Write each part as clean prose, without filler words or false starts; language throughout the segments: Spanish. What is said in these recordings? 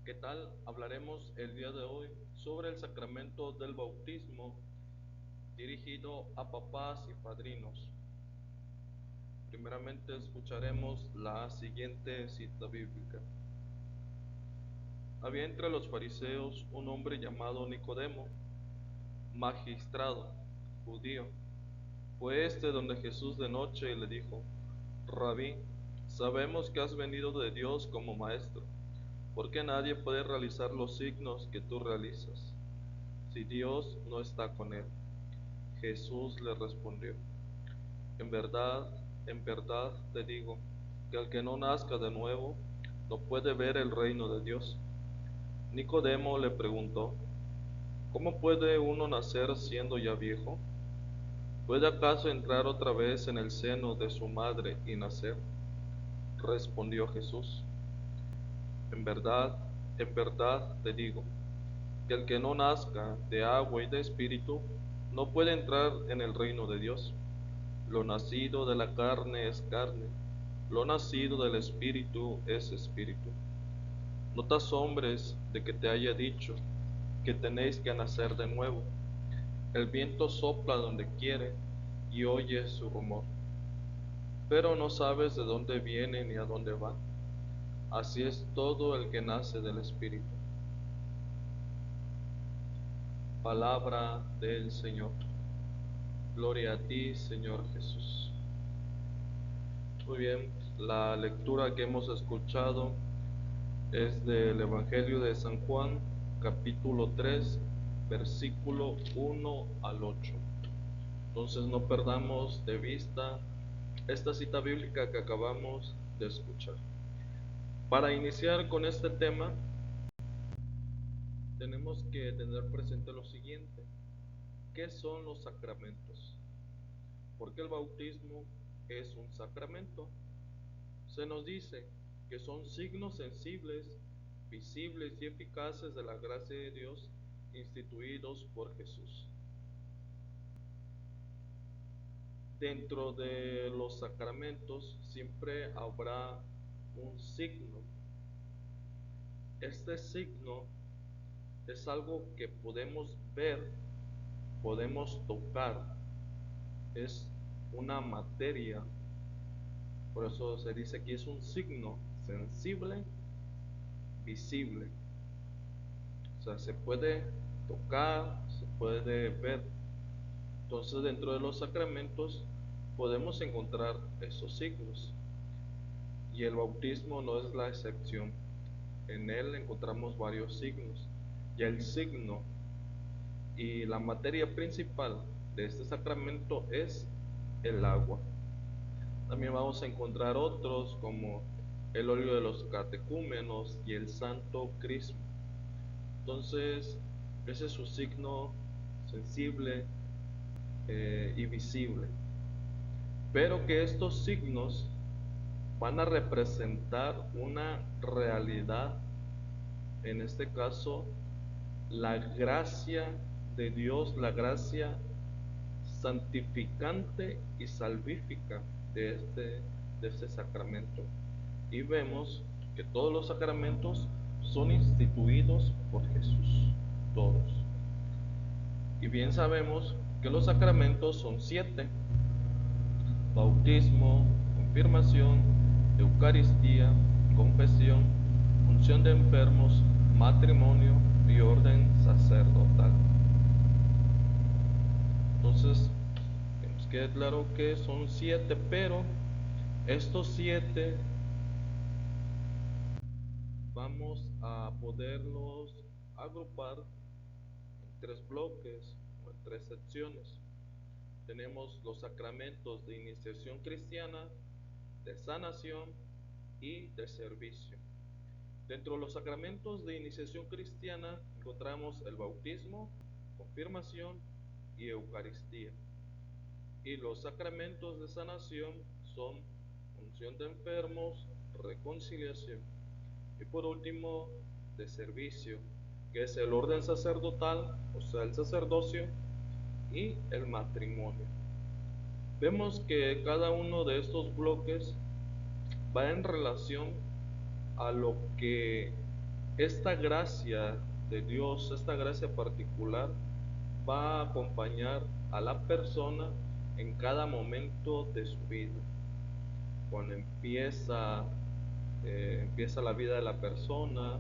¿Qué tal? Hablaremos el día de hoy sobre el sacramento del bautismo dirigido a papás y padrinos. Primeramente escucharemos la siguiente cita bíblica. Había entre los fariseos un hombre llamado Nicodemo, magistrado judío. Fue este donde Jesús de noche le dijo: Rabí, sabemos que has venido de Dios como maestro, porque nadie puede realizar los signos que tú realizas si Dios no está con él. Jesús le respondió: en verdad te digo, que el que no nazca de nuevo no puede ver el reino de Dios. Nicodemo le preguntó: ¿Cómo puede uno nacer siendo ya viejo? ¿Puede acaso entrar otra vez en el seno de su madre y nacer? Respondió Jesús: en verdad te digo, que el que no nazca de agua y de espíritu no puede entrar en el reino de Dios. Lo nacido de la carne es carne, lo nacido del espíritu es espíritu. No te asombres de que te haya dicho que tenéis que nacer de nuevo. El viento sopla donde quiere y oyes su rumor, pero no sabes de dónde viene ni a dónde va. Así es todo el que nace del espíritu. Palabra del Señor. Gloria a ti, Señor Jesús. Muy bien, la lectura que hemos escuchado es del Evangelio de San Juan, capítulo 3, versículo 1 al 8. Entonces no perdamos de vista esta cita bíblica que acabamos de escuchar. Para iniciar con este tema, tenemos que tener presente lo siguiente: ¿qué son los sacramentos? Porque el bautismo es un sacramento. Se nos dice que son signos sensibles, visibles y eficaces de la gracia de Dios instituidos por Jesús. Dentro de los sacramentos siempre habrá un signo. Este signo es algo que podemos ver, podemos tocar, es una materia. Por eso se dice que es un signo sensible, visible. O sea, se puede tocar, se puede ver. Entonces, dentro de los sacramentos podemos encontrar esos signos. Y el bautismo no es la excepción. En él encontramos varios signos. Y el signo y la materia principal de este sacramento es el agua. También vamos a encontrar otros como el óleo de los catecúmenos y el santo crisma. Entonces, ese es su signo sensible y visible. Pero que estos signos van a representar una realidad, en este caso, la gracia de Dios, la gracia santificante y salvífica de este sacramento. Y vemos que todos los sacramentos son instituidos por Jesús, todos. Y bien sabemos que los sacramentos son 7: bautismo, confirmación, Eucaristía, confesión, unción de enfermos, matrimonio y orden sacerdotal. Entonces, que nos quede claro que son 7, pero estos 7 vamos a poderlos agrupar en 3 bloques o en 3 secciones. Tenemos los sacramentos de iniciación cristiana, de sanación y de servicio. Dentro de los sacramentos de iniciación cristiana encontramos el bautismo, confirmación y Eucaristía. Y los sacramentos de sanación son unción de enfermos, reconciliación. Y por último, de servicio, que es el orden sacerdotal, o sea, el sacerdocio y el matrimonio. Vemos que cada uno de estos bloques va en relación a lo que esta gracia de Dios, esta gracia particular, va a acompañar a la persona en cada momento de su vida. Cuando empieza la vida de la persona,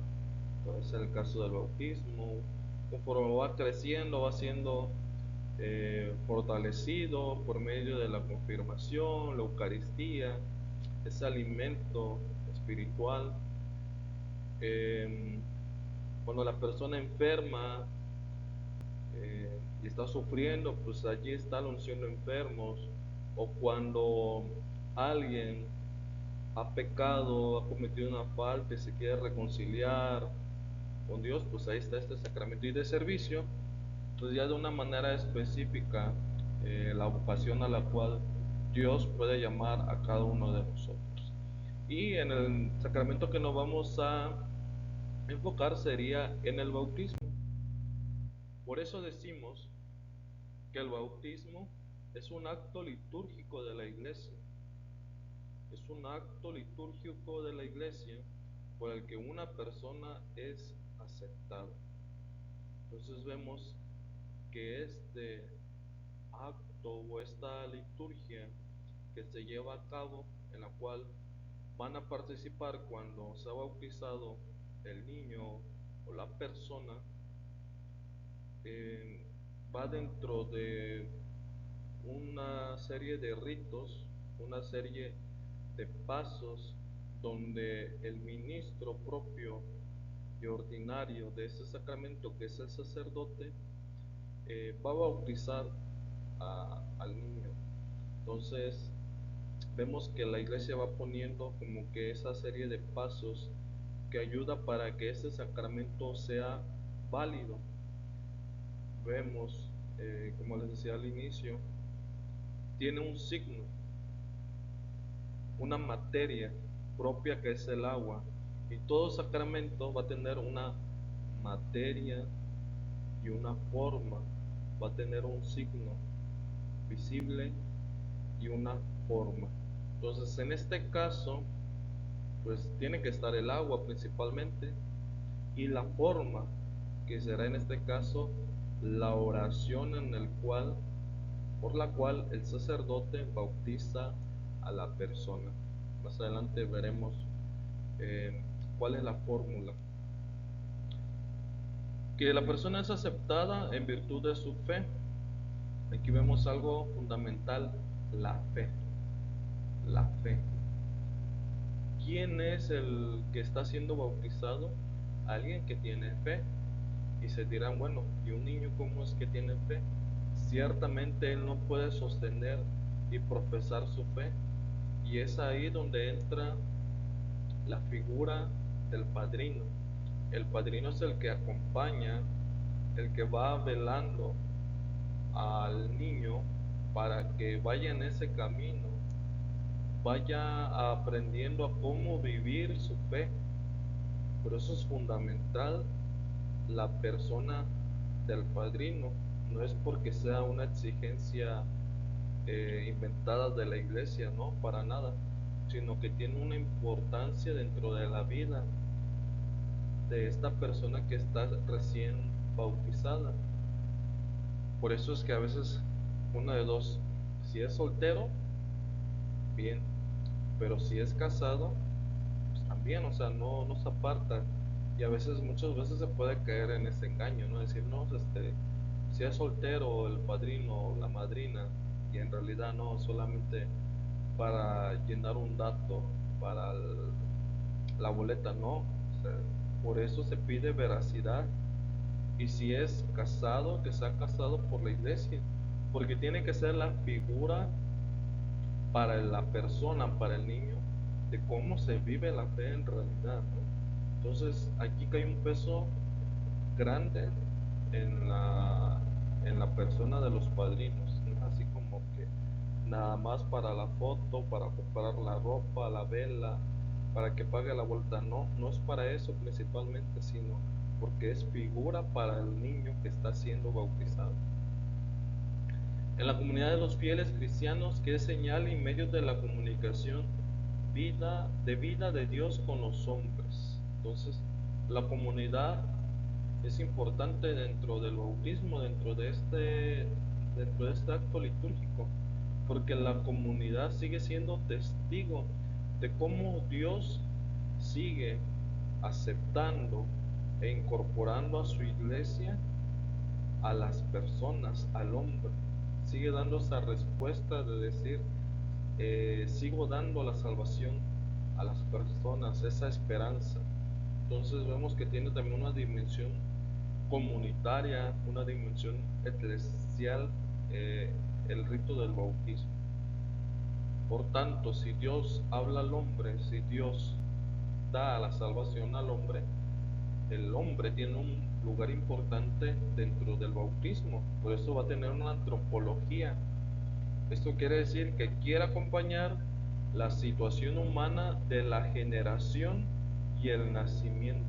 puede ser el caso del bautismo, conforme va creciendo, va siendo fortalecido por medio de la confirmación, la Eucaristía, ese alimento espiritual. Cuando la persona enferma y está sufriendo, pues allí está la unción de enfermos. O cuando alguien ha pecado, ha cometido una falta y se quiere reconciliar con Dios, pues ahí está este sacramento. Y de servicio, pues ya de una manera específica, la vocación a la cual Dios puede llamar a cada uno de nosotros. Y en el sacramento que nos vamos a enfocar sería en el bautismo. Por eso decimos que el bautismo es un acto litúrgico de la iglesia. Es un acto litúrgico de la iglesia por el que una persona es aceptada. Entonces vemos que este acto o esta liturgia que se lleva a cabo, en la cual van a participar cuando se ha bautizado el niño o la persona, va dentro de una serie de ritos, una serie de pasos donde el ministro propio y ordinario de ese sacramento, que es el sacerdote, va a bautizar al niño. Entonces vemos que la iglesia va poniendo como que esa serie de pasos que ayuda para que ese sacramento sea válido. Vemos, como les decía al inicio, tiene un signo, una materia propia que es el agua, y todo sacramento va a tener una materia y una forma, va a tener un signo visible y una forma. Entonces en este caso pues tiene que estar el agua principalmente, y la forma, que será en este caso la oración por la cual el sacerdote bautiza a la persona. Más adelante veremos cuál es la fórmula. Que la persona es aceptada en virtud de su fe. Aquí vemos algo fundamental: la fe. La fe. ¿Quién es el que está siendo bautizado? Alguien que tiene fe. Y se dirán, bueno, ¿y un niño cómo es que tiene fe? Ciertamente él no puede sostener y profesar su fe. Y es ahí donde entra la figura del padrino. El padrino es el que acompaña, el que va velando al niño para que vaya en ese camino, vaya aprendiendo a cómo vivir su fe. Por eso es fundamental la persona del padrino. No es porque sea una exigencia inventada de la iglesia, no, para nada, sino que tiene una importancia dentro de la vida de esta persona que está recién bautizada. Por eso es que a veces una de dos: si es soltero, bien, pero si es casado, pues también, o sea, no se aparta. Y a veces, muchas veces se puede caer en ese engaño, ¿no? Decir, no, si es soltero el padrino o la madrina, y en realidad no, solamente para llenar un dato para la boleta, no. O sea, por eso se pide veracidad. Y si es casado, que sea casado por la iglesia, porque tiene que ser la figura para la persona, para el niño, de cómo se vive la fe en realidad, ¿no? Entonces aquí cae un peso grande en la persona de los padrinos, ¿no? Así como que nada más para la foto, para comprar la ropa, la vela, para que pague la vuelta, no es para eso principalmente, sino porque es figura para el niño que está siendo bautizado. En la comunidad de los fieles cristianos, que es señal y medio de la comunicación vida de Dios con los hombres. Entonces, La comunidad es importante dentro del bautismo, dentro de este acto litúrgico, porque la comunidad sigue siendo testigo de cómo Dios sigue aceptando e incorporando a su iglesia, a las personas, al hombre. Sigue dando esa respuesta de decir, sigo dando la salvación a las personas, esa esperanza. Entonces vemos que tiene también una dimensión comunitaria, una dimensión eclesial, el rito del bautismo. Por tanto, si Dios habla al hombre, si Dios da la salvación al hombre, el hombre tiene un lugar importante dentro del bautismo. Por eso va a tener una antropología. Esto quiere decir que quiere acompañar la situación humana de la generación y el nacimiento.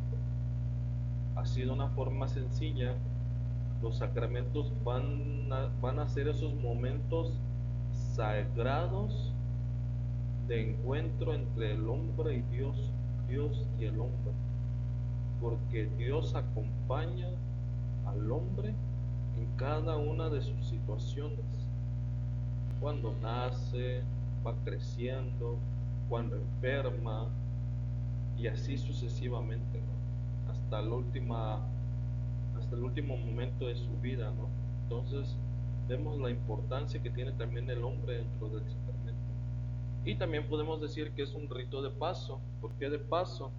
Así, de una forma sencilla, los sacramentos van a ser esos momentos sagrados de encuentro entre el hombre y Dios, Dios y el hombre, porque Dios acompaña al hombre en cada una de sus situaciones, cuando nace, va creciendo, cuando enferma, y así sucesivamente, ¿no? Hasta el último momento de su vida, ¿no? Entonces vemos la importancia que tiene también el hombre dentro del sacramento. Y también podemos decir que es un rito de paso. ¿Por qué de paso?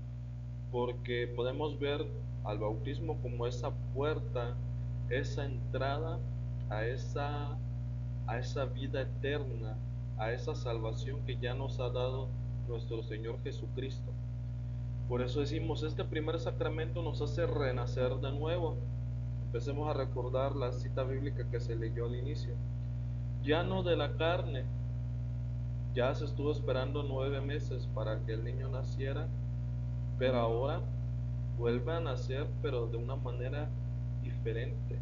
Porque podemos ver al bautismo como esa puerta, esa entrada a esa vida eterna, a esa salvación que ya nos ha dado nuestro Señor Jesucristo. Por eso decimos, este primer sacramento nos hace renacer de nuevo. Empecemos a recordar la cita bíblica que se leyó al inicio. Ya no de la carne, ya se estuvo esperando 9 meses para que el niño naciera, pero ahora vuelve a nacer, pero de una manera diferente,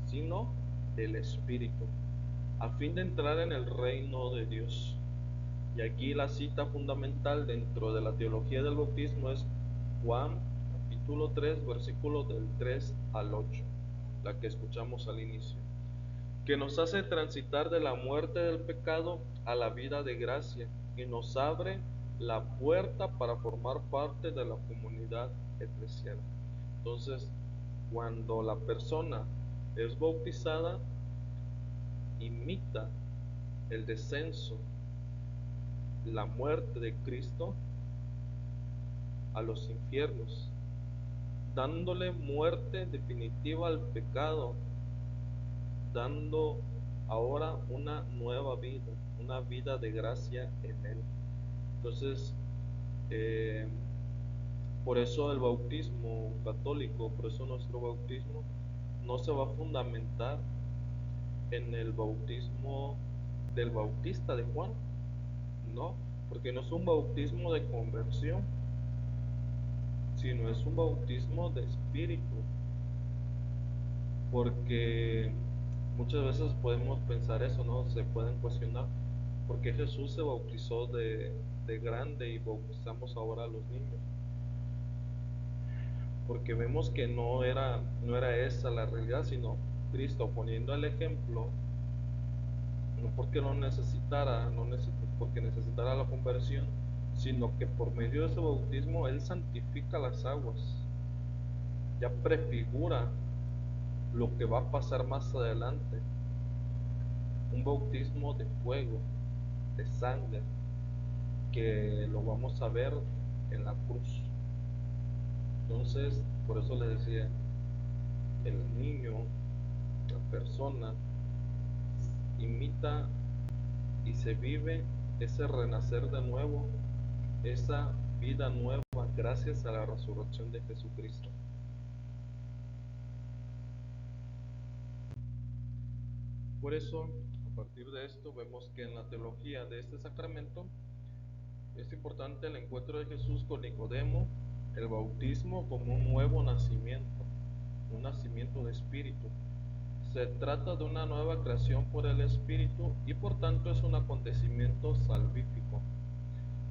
sino del Espíritu, a fin de entrar en el reino de Dios. Y aquí la cita fundamental dentro de la teología del bautismo es Juan capítulo 3, versículos del 3 al 8, la que escuchamos al inicio, que nos hace transitar de la muerte del pecado a la vida de gracia y nos abre la puerta para formar parte de la comunidad eclesial. Entonces, cuando la persona es bautizada, imita el descenso, la muerte de Cristo a los infiernos, dándole muerte definitiva al pecado, dando ahora una nueva vida, una vida de gracia en Él. Entonces, eh, por eso el bautismo católico, por eso nuestro bautismo no se va a fundamentar en el bautismo del bautista de Juan, no, porque no es un bautismo de conversión, sino es un bautismo de espíritu, porque muchas veces podemos pensar eso, ¿no? Se pueden cuestionar por qué Jesús se bautizó de grande y bautizamos ahora a los niños, porque vemos que no era esa la realidad, sino Cristo poniendo el ejemplo, no porque no necesitara, porque necesitara la conversión, sino que por medio de ese bautismo Él santifica las aguas, ya prefigura lo que va a pasar más adelante, un bautismo de fuego, de sangre, que lo vamos a ver en la cruz. Entonces, por eso le decía, el niño, la persona, imita y se vive ese renacer de nuevo, esa vida nueva, gracias a la resurrección de Jesucristo. Por eso, a partir de esto, vemos que en la teología de este sacramento es importante el encuentro de Jesús con Nicodemo, el bautismo como un nuevo nacimiento, un nacimiento de espíritu. Se trata de una nueva creación por el Espíritu y por tanto es un acontecimiento salvífico.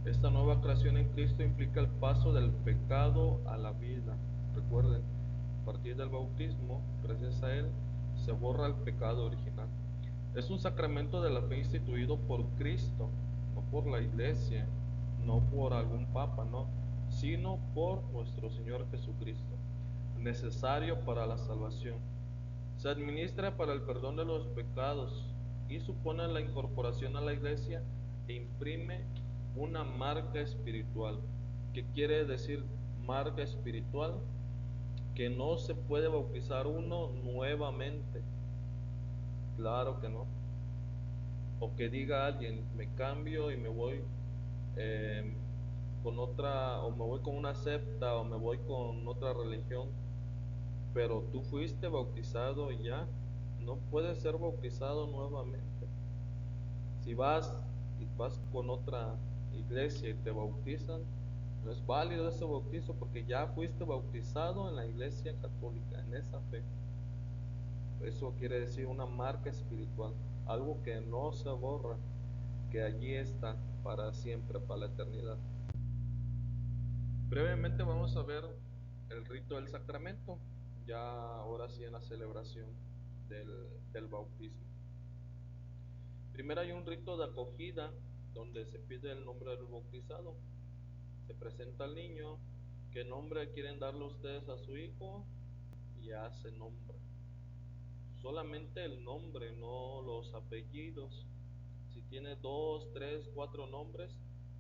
Esta nueva creación en Cristo implica el paso del pecado a la vida. Recuerden, a partir del bautismo, gracias a él, se borra el pecado original. Es un sacramento de la fe instituido por Cristo, no por la iglesia, no por algún papa, no, sino por nuestro Señor Jesucristo, necesario para la salvación. Se administra para el perdón de los pecados y supone la incorporación a la iglesia e imprime una marca espiritual. ¿Qué quiere decir marca espiritual? Que no se puede bautizar uno nuevamente. Claro que no. O que diga alguien, me cambio y me voy eh, con otra, o me voy con una secta, o me voy con otra religión, pero tú fuiste bautizado y ya, no puedes ser bautizado nuevamente. Si vas con otra iglesia y te bautizan, no es válido ese bautizo porque ya fuiste bautizado en la iglesia católica, en esa fe. Eso quiere decir una marca espiritual, algo que no se borra, que allí está para siempre, para la eternidad. Brevemente vamos a ver el rito del sacramento, ya ahora sí en la celebración del bautismo. Primero hay un rito de acogida donde se pide el nombre del bautizado. Se presenta al niño, qué nombre quieren darle ustedes a su hijo y ya se nombra. Solamente el nombre, no los apellidos. Si tiene 2, 3, 4 nombres,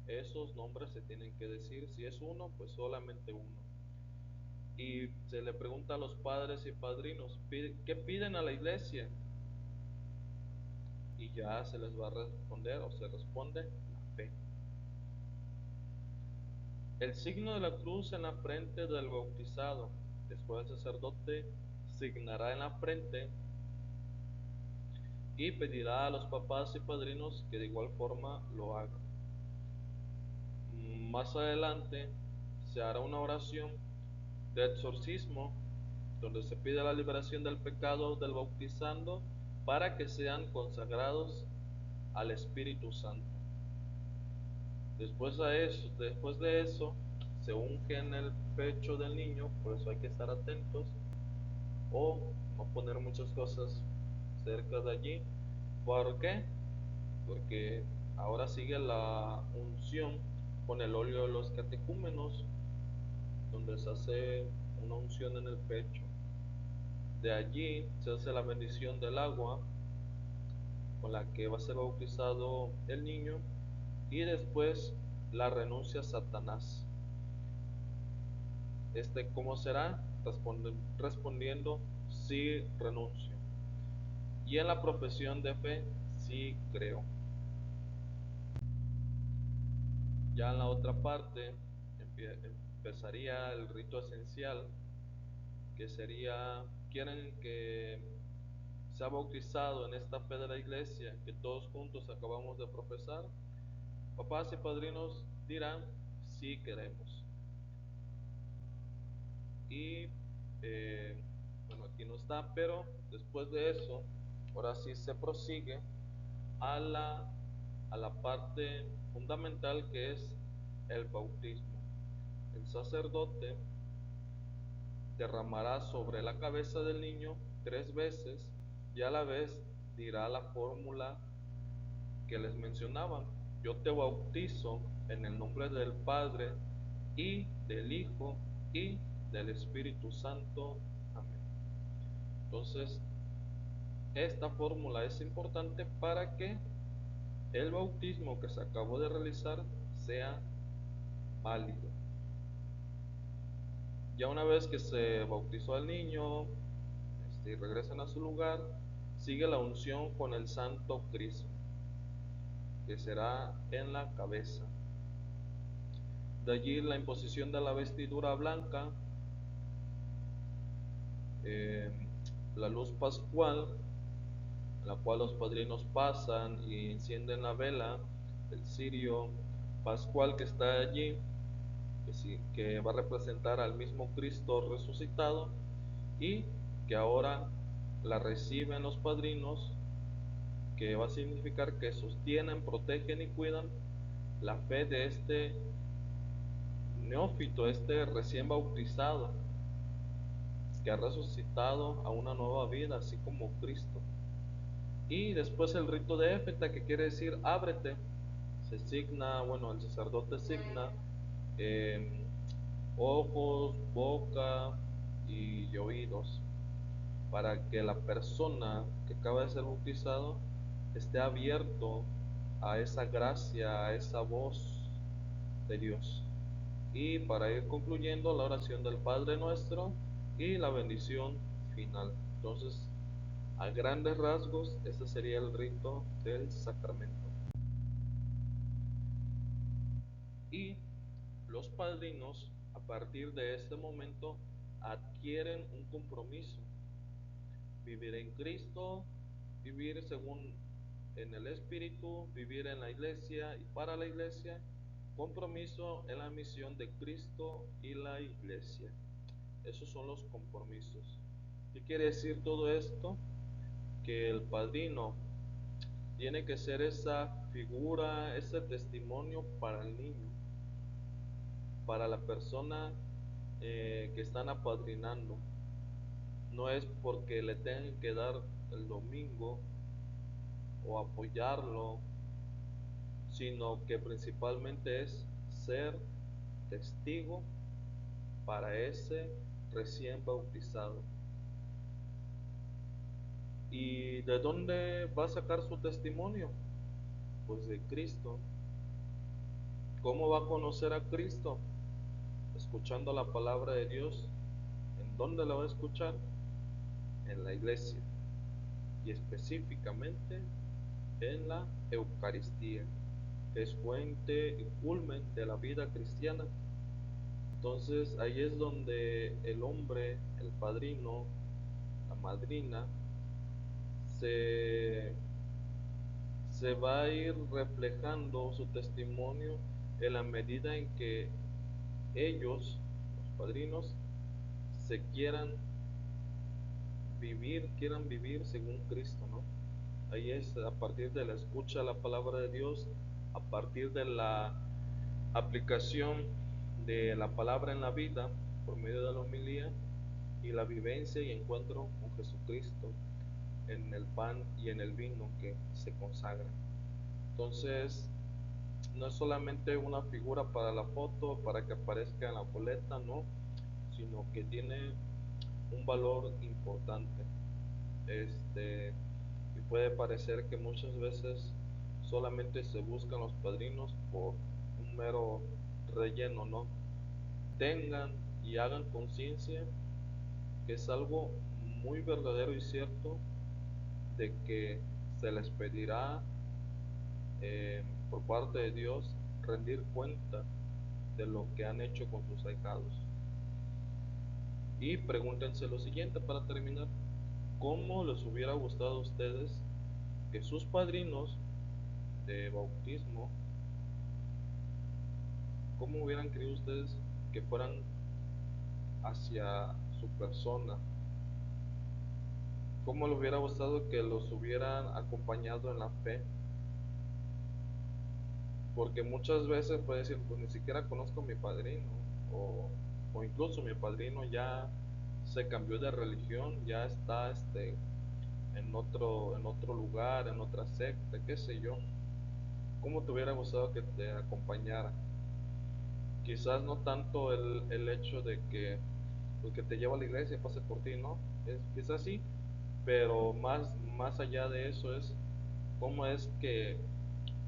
esos nombres se tienen que decir. Si es uno, pues solamente uno. Y se le pregunta a los padres y padrinos, ¿qué piden a la iglesia? Y ya se les va a responder o se responde la fe. El signo de la cruz en la frente del bautizado. Después el sacerdote signará en la frente y pedirá a los papás y padrinos que de igual forma lo hagan. Más adelante se hará una oración de exorcismo donde se pide la liberación del pecado del bautizando para que sean consagrados al Espíritu Santo. Después de eso se unge en el pecho del niño, por eso hay que estar atentos o no poner muchas cosas cerca de allí. ¿Por qué? Porque ahora sigue la unción con el óleo de los catecúmenos, donde se hace una unción en el pecho. De allí se hace la bendición del agua con la que va a ser bautizado el niño y después la renuncia a Satanás. ¿Cómo será? Respondiendo, sí renuncio. Y en la profesión de fe, sí creo. Ya en la otra parte empezaría el rito esencial, que sería, quieren que sea bautizado en esta fe de la iglesia que todos juntos acabamos de profesar. Papás y padrinos dirán, sí queremos. Y bueno, aquí no está, pero después de eso, ahora sí se prosigue a la parte fundamental, que es el bautismo. El sacerdote derramará sobre la cabeza del niño 3 veces y a la vez dirá la fórmula que les mencionaba: yo te bautizo en el nombre del Padre y del Hijo y del Espíritu Santo. Amén. Entonces, esta fórmula es importante para que el bautismo que se acabó de realizar sea válido. Ya una vez que se bautizó al niño y regresan a su lugar, sigue la unción con el Santo Crisma, que será en la cabeza. De allí la imposición de la vestidura blanca, la luz pascual, en la cual los padrinos pasan y encienden la vela, el cirio pascual que está allí, que va a representar al mismo Cristo resucitado y que ahora la reciben los padrinos, que va a significar que sostienen, protegen y cuidan la fe de este neófito, este recién bautizado, que ha resucitado a una nueva vida, así como Cristo. Y después el rito de éfeta, que quiere decir ábrete, se signa, bueno, el sacerdote signa ojos, boca y oídos, para que la persona que acaba de ser bautizado esté abierto a esa gracia, a esa voz de Dios. Y para ir concluyendo, la oración del Padre Nuestro y la bendición final. Entonces, a grandes rasgos, este sería el rito del sacramento. Y los padrinos, a partir de este momento, adquieren un compromiso: vivir en Cristo, vivir según en el Espíritu, vivir en la iglesia y para la iglesia, compromiso en la misión de Cristo y la iglesia. Esos son los compromisos. ¿Qué quiere decir todo esto? Que el padrino tiene que ser esa figura, ese testimonio para el niño, para la persona que están apadrinando. No es porque le tengan que dar el domingo o apoyarlo, sino que principalmente es ser testigo para ese recién bautizado. ¿Y de dónde va a sacar su testimonio? Pues de Cristo. ¿Cómo va a conocer a Cristo? Escuchando la palabra de Dios. ¿En dónde la va a escuchar? En la iglesia, y específicamente en la Eucaristía, que es fuente y culmen de la vida cristiana. Entonces ahí es donde el hombre, el padrino, la madrina, se, se va a ir reflejando su testimonio en la medida en que ellos, los padrinos, se quieran vivir según Cristo, ¿no? Ahí es a partir de la escucha de la palabra de Dios, a partir de la aplicación de la palabra en la vida por medio de la homilía y la vivencia y encuentro con Jesucristo en el pan y en el vino que se consagran. Entonces, no es solamente una figura para la foto, para que aparezca en la boleta, no, sino que tiene un valor importante. Y puede parecer que muchas veces solamente se buscan los padrinos por un mero relleno, ¿no? Tengan y hagan conciencia que es algo muy verdadero y cierto de que se les pedirá por parte de Dios rendir cuenta de lo que han hecho con sus ahijados. Y pregúntense lo siguiente para terminar: ¿cómo les hubiera gustado a ustedes que sus padrinos de bautismo, cómo hubieran querido ustedes que fueran hacia su persona? ¿Cómo les hubiera gustado que los hubieran acompañado en la fe? Porque muchas veces puede decir, pues ni siquiera conozco a mi padrino, o incluso mi padrino ya se cambió de religión, ya está en otro lugar, en otra secta, qué sé yo. ¿Cómo te hubiera gustado que te acompañara? Quizás no tanto el hecho de que, pues, que te lleva a la iglesia y pase por ti, ¿no? Quizás sí, pero más allá de eso es cómo es que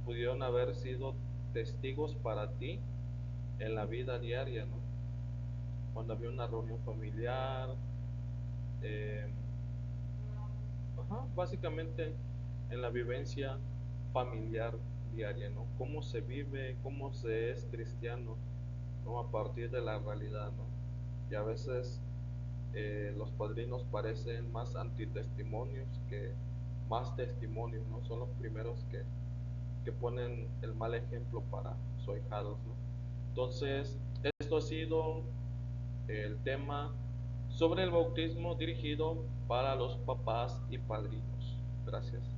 pudieron haber sido testigos para ti en la vida diaria, ¿no? Cuando había una reunión familiar, eh, básicamente en la vivencia familiar diaria, ¿no? Cómo se vive, cómo se es cristiano, ¿no? A partir de la realidad, ¿no? Y a veces los padrinos parecen más antitestimonios que más testimonios, ¿no? Son los primeros que ponen el mal ejemplo para sus ahijados, ¿no? Entonces, esto ha sido el tema sobre el bautismo dirigido para los papás y padrinos. Gracias.